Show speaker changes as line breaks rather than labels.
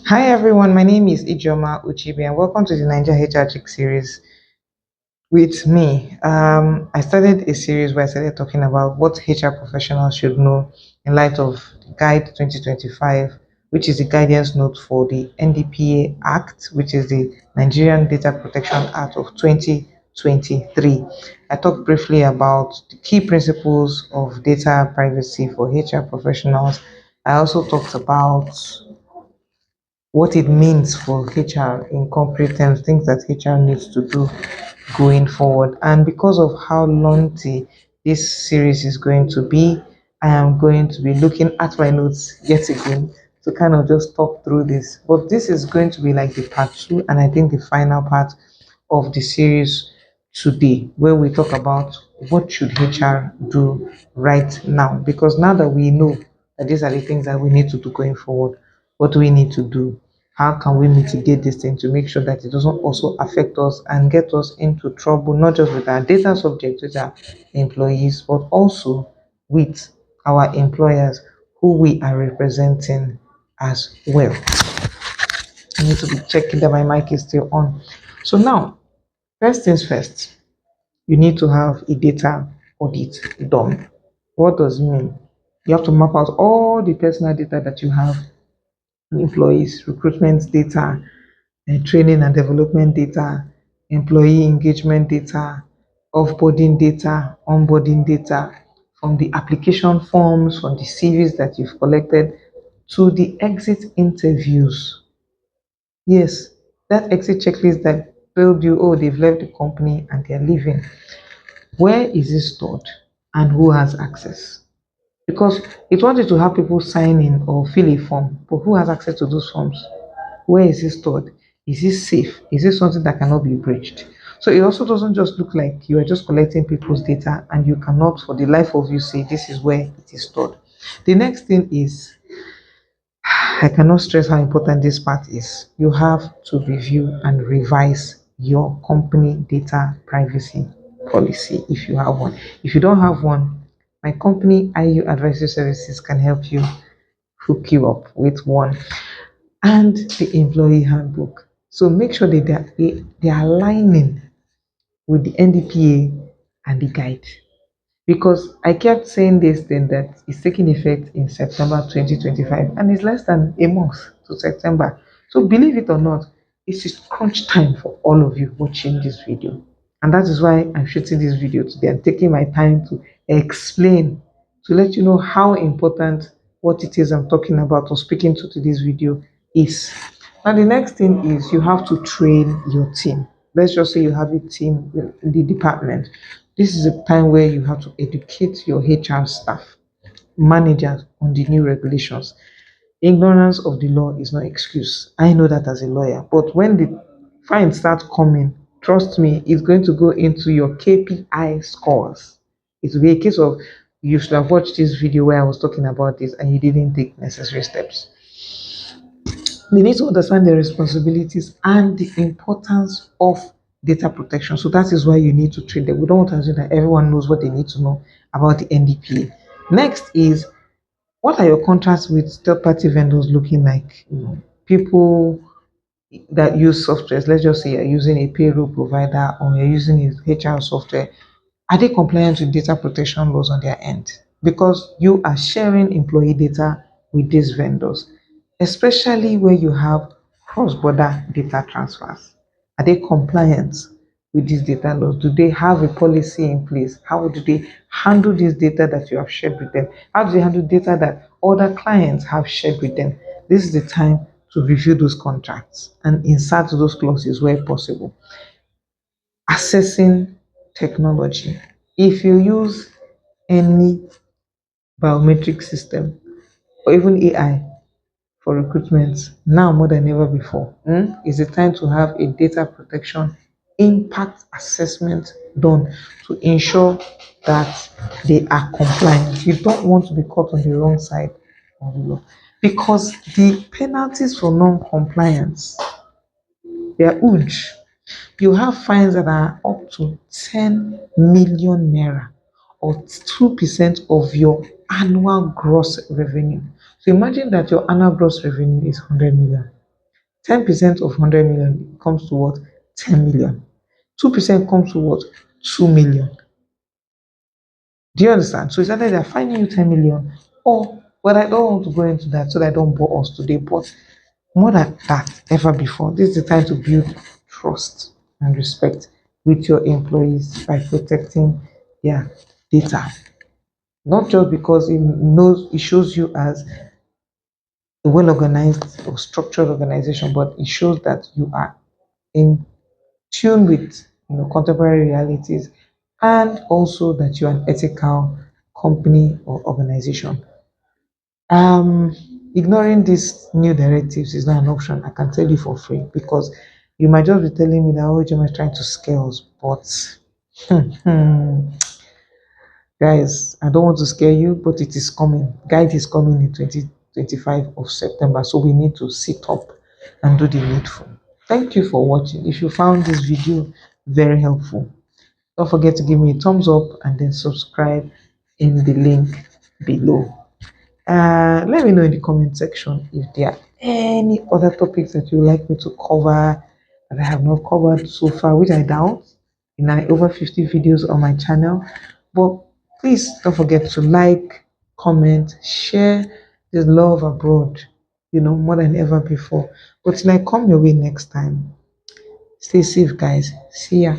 Hi everyone, my name is Ijeoma Ucheibe and welcome to the Niger HR Chic Series with me. I started a series where I started talking about what HR professionals should know in light of the GAID 2025, which is the guidance note for the NDPA Act, which is the Nigerian Data Protection Act of 2023. I talked briefly about the key principles of data privacy for HR professionals. I also talked about what it means for HR in corporate terms, things that HR needs to do going forward. And because of how lengthy this series is going to be, I am going to be looking at my notes yet again to kind of just talk through this. But this is going to be like the part two, and I think the final part of the series today, where we talk about what should HR do right now. Because now that we know that these are the things that we need to do going forward, what do we need to do? How can we mitigate this thing to make sure that it doesn't also affect us and get us into trouble, not just with our data subjects, with our employees, but also with our employers who we are representing as well. I need to be checking that my mic is still on. So now, first things first, you need to have a data audit done. What does it mean? You have to map out all the personal data that you have, employees, recruitment data, training and development data, employee engagement data, offboarding data, onboarding data, from the application forms, from the CVs that you've collected to the exit interviews. Yes, that exit checklist that told you, oh, they've left the company and they're leaving. Where is it stored and who has access? Because it wanted to have people sign in or fill a form, but who has access to those forms? Where is it stored? Is it safe? Is it something that cannot be breached? So it also doesn't just look like you are just collecting people's data and you cannot, for the life of you, say this is where it is stored. The next thing is, I cannot stress how important this part is. You have to review and revise your company data privacy policy if you have one. If you don't have one, my company, IU Advisory Services, can help you hook you up with one, and the employee handbook. So make sure that they are aligning with the NDPA and the guide. Because I kept saying this thing that is taking effect in September 2025, and it's less than a month to September. So believe it or not, it is crunch time for all of you watching this video. And that is why I'm shooting this video today and taking my time to explain, to let you know how important what it is I'm talking about or speaking to today's video is. Now, the next thing is you have to train your team. Let's just say you have a team in the department. This is a time where you have to educate your HR staff, managers on the new regulations. Ignorance of the law is no excuse. I know that as a lawyer. But when the fines start coming, trust me, it's going to go into your KPI scores. It will be a case of you should have watched this video where I was talking about this and you didn't take necessary steps. They need to understand their responsibilities and the importance of data protection. So that is why you need to train them. We don't want to assume that everyone knows what they need to know about the NDPA. Next is, what are your contracts with third-party vendors looking like? People that use softwares, let's just say you're using a payroll provider or you're using a HR software, are they compliant with data protection laws on their end? Because you are sharing employee data with these vendors, especially where you have cross-border data transfers. Are they compliant with these data laws? Do they have a policy in place? How do they handle this data that you have shared with them? How do they handle data that other clients have shared with them? This is the time to review those contracts and insert those clauses where possible. Assessing technology. If you use any biometric system or even AI for recruitment, now more than ever before, is the time to have a data protection impact assessment done to ensure that they are compliant. You don't want to be caught on the wrong side of the law because the penalties for non-compliance, they are huge. You have fines that are up to 10 million naira or 2% of your annual gross revenue. So imagine that your annual gross revenue is 100 million. 10% of 100 million comes to what? 10 million. 2% comes to what? 2 million. Do you understand? So it's either they're finding you 10 million or, well, I don't want to go into that so that I don't bore us today, but more than that, ever before, this is the time to build trust and respect with your employees by protecting their data. Not just because it shows you as a well organized or structured organization, but it shows that you are in tune with contemporary realities, and also that you're an ethical company or organization. Um, Ignoring these new directives is not an option. I can tell you for free, because you might just be telling me that OHM is trying to scare us, but guys, I don't want to scare you, but it is coming. GAID is coming in 2025 of September, so we need to sit up and do the needful. Thank you for watching. If you found this video very helpful, don't forget to give me a thumbs up and then subscribe in the link below. Let me know in the comment section if there are any other topics that you would like me to cover that I have not covered so far, which I doubt in my over 50 videos on my channel. But please don't forget to like, comment, share this love abroad, more than ever before. But till I come your way next time, stay safe, guys. See ya.